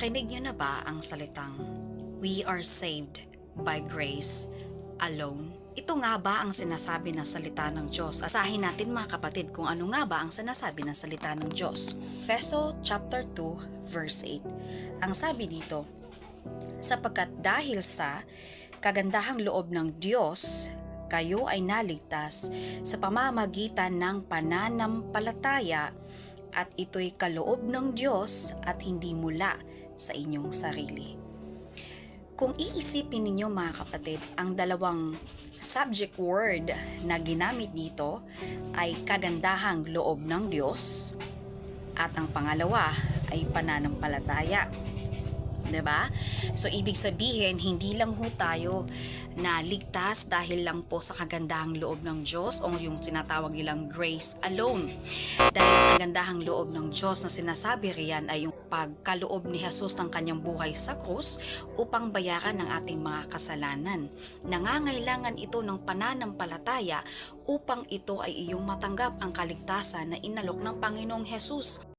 Narinig niyo na ba ang salitang, "We are saved by grace alone"? Ito nga ba ang sinasabi ng salita ng Diyos? Asahin natin mga kapatid kung ano nga ba ang sinasabi ng salita ng Diyos. Efeso chapter 2 verse 8. Ang sabi dito, sapagkat dahil sa kagandahang loob ng Diyos, kayo ay naligtas sa pamamagitan ng pananampalataya at ito'y kaloob ng Diyos at hindi mula sa inyong sarili. Kung iisipin ninyo mga kapatid, ang dalawang subject word na ginamit dito ay kagandahang loob ng Diyos at ang pangalawa ay pananampalataya. 'Di ba? So ibig sabihin, hindi lang ho tayo na ligtas dahil lang po sa kagandahang loob ng Diyos o yung tinatawag nilang grace alone. Dahil ang kagandahang loob ng Diyos na sinasabi riyan ay yung pagkaloob ni Jesus ng kanyang buhay sa krus upang bayaran ang ating mga kasalanan. Nangangailangan ito ng pananampalataya upang ito ay iyong matanggap ang kaligtasan na inalok ng Panginoong Jesus.